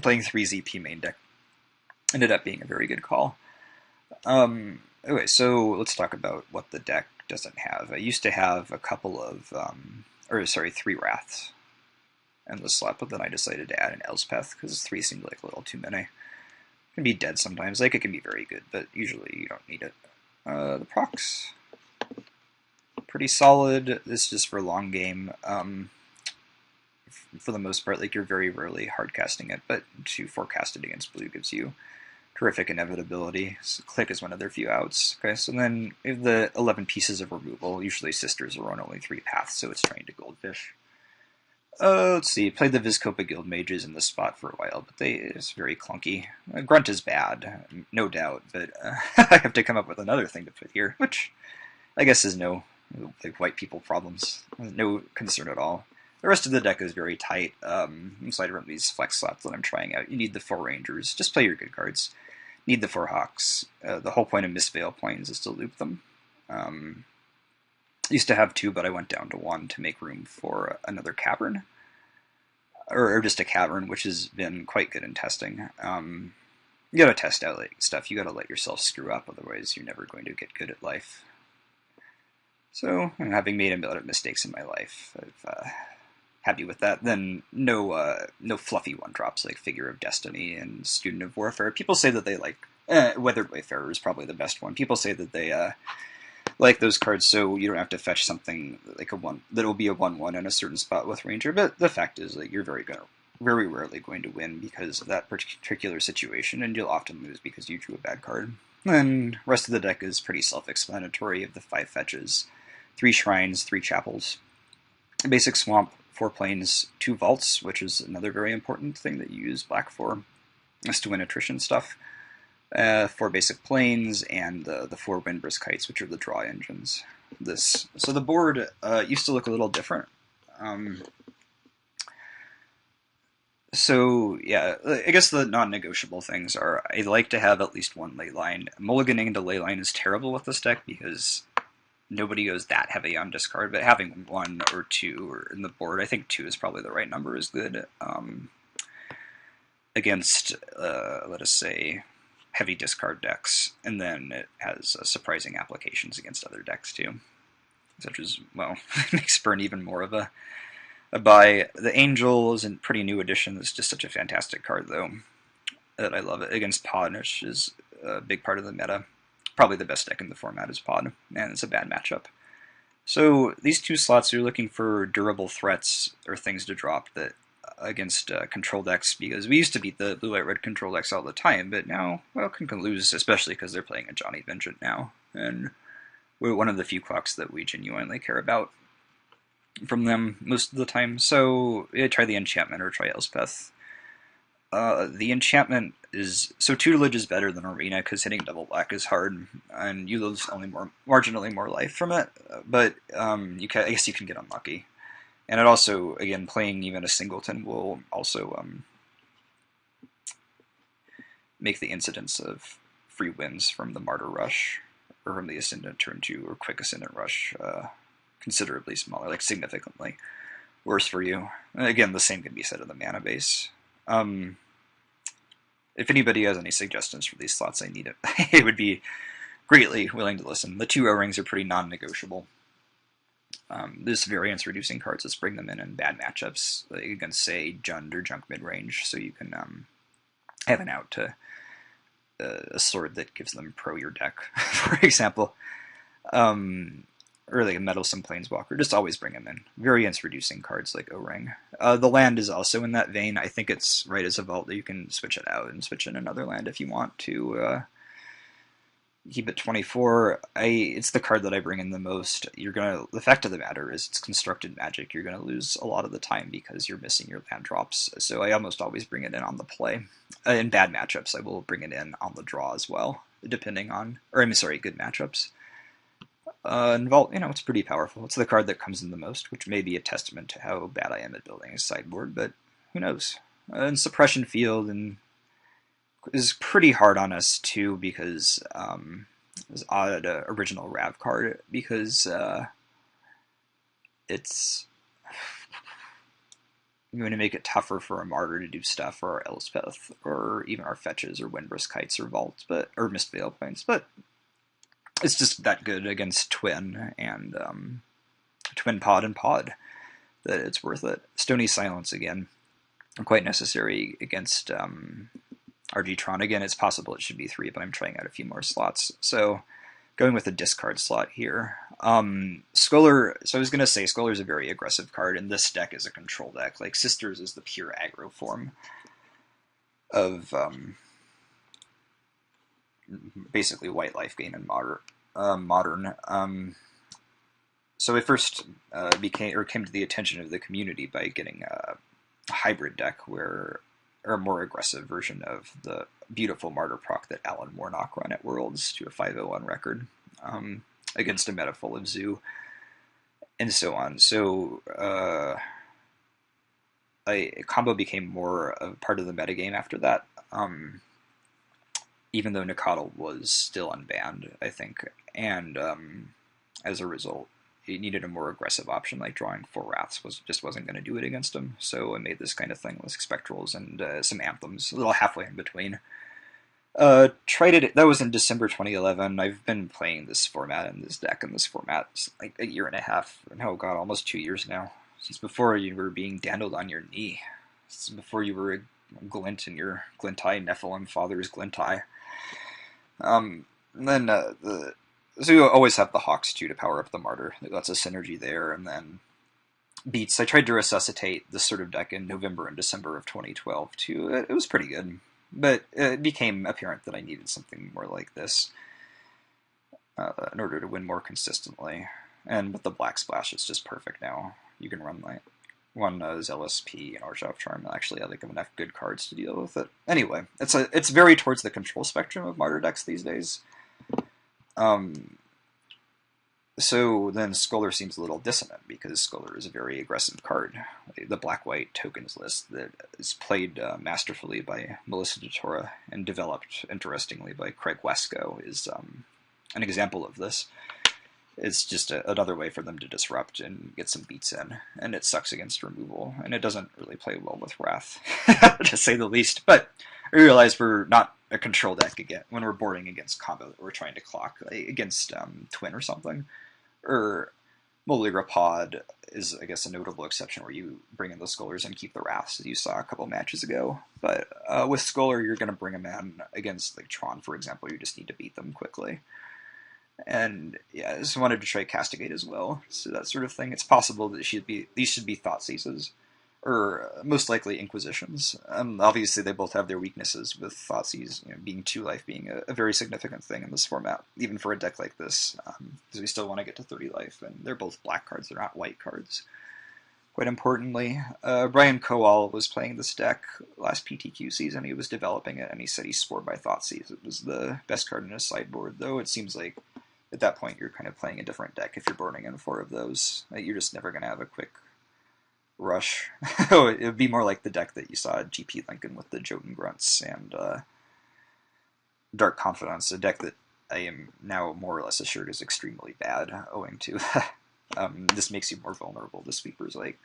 playing 3 ZP main deck ended up being a very good call. Okay, so let's talk about what the deck doesn't have. I used to have a couple of, or sorry, 3 Wraths in the slot, but then I decided to add an Elspeth because 3 seemed like a little too many. It can be dead sometimes, like it can be very good, but usually you don't need it. The procs, pretty solid. This is just for long game. For the most part, like you're very rarely hard casting it, but to forecast it against blue gives you terrific inevitability. So click is one of their few outs. Okay, so then we have the 11 pieces of removal. Usually sisters are on only 3 paths, so it's trained to goldfish. Let's see, played the Vizkopa Guild Mages in this spot for a while, but it's very clunky. Grunt is bad, no doubt, but I have to come up with another thing to put here, which I guess is no like white people problems. No concern at all. The rest of the deck is very tight. Aside from these flex slots that I'm trying out, you need the 4 Rangers. Just play your good cards. Need the 4 Hawks. The whole point of Mistveil Plains is to loop them. Used to have 2, but I went down to 1 to make room for another Cavern. Or just a Cavern, which has been quite good in testing. You gotta test out like, stuff. You gotta let yourself screw up, otherwise you're never going to get good at life. So, having made a lot of mistakes in my life, I've happy with that. Then no fluffy 1-drops like Figure of Destiny and Student of Warfare. People say that they like Weathered Wayfarer is probably the best one. People say that they like those cards, so you don't have to fetch something like a 1 that will be a 1/1 in a certain spot with Ranger. But the fact is that you're very rarely going to win because of that particular situation, and you'll often lose because you drew a bad card. And rest of the deck is pretty self-explanatory. Of the 5 fetches, 3 shrines, 3 chapels, a basic swamp, 4 plains, 2 vaults, which is another very important thing that you use black for, is to win attrition stuff. 4 basic plains, and the 4 Windbrisk Kites, which are the draw engines. So the board used to look a little different. So yeah, I guess the non-negotiable things are I like to have at least 1 leyline. Mulliganing to leyline is terrible with this deck because nobody goes that heavy on discard, but having 1 or 2 or in the board, I think 2 is probably the right number, is good. Against, let us say, heavy discard decks, and then it has surprising applications against other decks too, such as, well, makes Burn even more of a buy. The Angel is a pretty new addition. It's just such a fantastic card, though, that I love it. Against Pod, which is a big part of the meta. Probably the best deck in the format is Pod, and it's a bad matchup. So these 2 slots, you're looking for durable threats or things to drop that against control decks, because we used to beat the blue-white-red control decks all the time, but now, well, can lose, especially because they're playing a Johnny Vengeant now, and we're one of the few clocks that we genuinely care about from them most of the time. So yeah, try the enchantment or try Elspeth. The enchantment is so tutelage is better than arena because hitting double black is hard, and you lose only marginally more life from it. But I guess you can get unlucky, and it also, again, playing even a singleton will also make the incidence of free wins from the Martyr Rush or from the Ascendant turn 2 or quick Ascendant Rush considerably smaller, like significantly worse for you. Again, the same can be said of the mana base. If anybody has any suggestions for these slots, I need it. I would be greatly willing to listen. The 2 O-rings are pretty non-negotiable. There's variance reducing cards. Let's bring them in bad matchups, like against, say, Jund or Junk mid-range, so you can have an out to a sword that gives them pro your deck, for example. Or like a Meddlesome Planeswalker, just always bring them in. Variance-reducing cards like O-Ring. The land is also in that vein. I think it's right as a vault that you can switch it out and switch in another land if you want to keep it 24. It's the card that I bring in the most. The fact of the matter is it's constructed magic. You're gonna lose a lot of the time because you're missing your land drops. So I almost always bring it in on the play. In bad matchups, I will bring it in on the draw as well, depending on, good matchups. And Vault, it's pretty powerful. It's the card that comes in the most, which may be a testament to how bad I am at building a sideboard, but who knows? And Suppression Field is pretty hard on us, too, because it's odd original Rav card, because it's I'm going to make it tougher for a Martyr to do stuff, or our Elspeth, or even our Fetches, or Windbrisk Kites, or Vaults, or Mistveil Points, but it's just that good against Twin and Twin Pod and Pod that it's worth it. Stony Silence again, quite necessary against Argytron. Again, it's possible it should be 3, but I'm trying out a few more slots. So going with a discard slot here. Scholar, so I was going to say Scholar is a very aggressive card, and this deck is a control deck. Like, Sisters is the pure aggro form of basically white life gain and modern. So I first came to the attention of the community by getting a hybrid deck or a more aggressive version of the beautiful Martyr proc that Alan Warnock run at Worlds to a 501 record against a meta full of Zoo and so on. So combo became more a part of the metagame after that. Even though Nicodle was still unbanned, I think, and as a result, it needed a more aggressive option, like drawing 4 Wraths just wasn't going to do it against him, so I made this kind of thing with Spectrals and some Anthems, a little halfway in between. Tried it, that was in December 2011, I've been playing this format and this deck and this format like a year and a half, oh god, almost 2 years now, since before you were being dandled on your knee, since before you were a glint in your Glint-Eye Nephilim father's Glint-Eye. And then so you always have the Hawks too to power up the Martyr. That's a synergy there. And then Beats. I tried to resuscitate this sort of deck in November and December of 2012 too. It was pretty good, but it became apparent that I needed something more like this in order to win more consistently. And with the Black Splash, it's just perfect now. You can run like one Zealous P and Orzhov Charm. Actually, I think I have enough good cards to deal with it. Anyway, it's very towards the control spectrum of Martyr decks these days. So then Scholar seems a little dissonant, because Scholar is a very aggressive card. The black-white tokens list that is played masterfully by Melissa DeTora and developed, interestingly, by Craig Wesco is an example of this. It's just another way for them to disrupt and get some beats in, and it sucks against removal, and it doesn't really play well with Wrath, to say the least. But I realize we're not a control deck again when we're boarding against combo that we're trying to clock, like against Twin or something. Or Moligra Pod is, I guess, a notable exception where you bring in the Scholars and keep the Wraths, as you saw a couple matches ago. But with Scholar, you're going to bring them in against, like, Tron, for example. You just need to beat them quickly. And yeah, I just wanted to try Castigate as well, so that sort of thing. It's possible that these should be Thoughtseizes, or most likely Inquisitions. Obviously, they both have their weaknesses, with Thoughtseize being 2 life being a very significant thing in this format, even for a deck like this, because we still want to get to 30 life, and they're both black cards, they're not white cards. Quite importantly, Brian Kowal was playing this deck last PTQ season. He was developing it, and he said he swore by Thoughtseize. It was the best card in his sideboard, though it seems like at that point you're kind of playing a different deck if you're burning in 4 of those. You're just never going to have a quick rush. It would be more like the deck that you saw at GP Lincoln with the Jotun Grunts and Dark Confidence, a deck that I am now more or less assured is extremely bad, owing to this makes you more vulnerable to sweepers like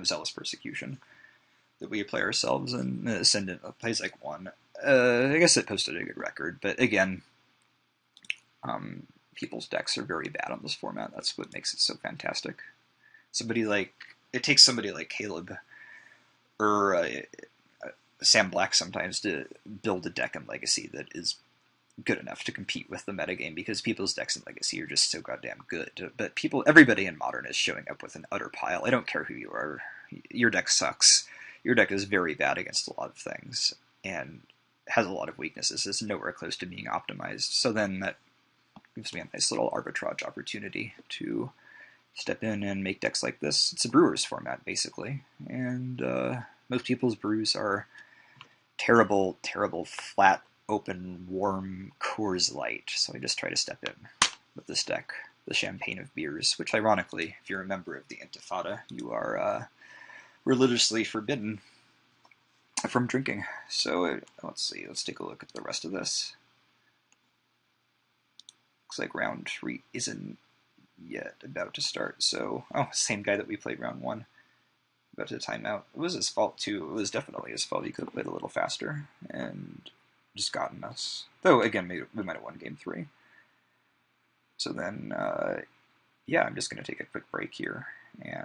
Zealous Persecution that we play ourselves, and Ascendant plays like 1. I guess it posted a good record, but again, people's decks are very bad on this format. That's what makes it so fantastic. It takes somebody like Caleb or Sam Black sometimes to build a deck in Legacy that is good enough to compete with the metagame, because people's decks in Legacy are just so goddamn good. But everybody in Modern is showing up with an utter pile. I don't care who you are. Your deck sucks. Your deck is very bad against a lot of things, and has a lot of weaknesses. It's nowhere close to being optimized. So then that gives me a nice little arbitrage opportunity to step in and make decks like this. It's a Brewers format, basically. And most people's brews are terrible, terrible, flat, open, warm Coors Light. So I just try to step in with this deck, the Champagne of Beers, which ironically, if you're a member of the Intifada, you are religiously forbidden from drinking. So let's see, let's take a look at the rest of this. Looks like round 3 isn't yet. About to start. So, oh, same guy that we played round 1. About to time out. It was his fault, too. It was definitely his fault. He could have played a little faster and just gotten us. Though, again, we might have won game 3. So then, yeah, I'm just going to take a quick break here and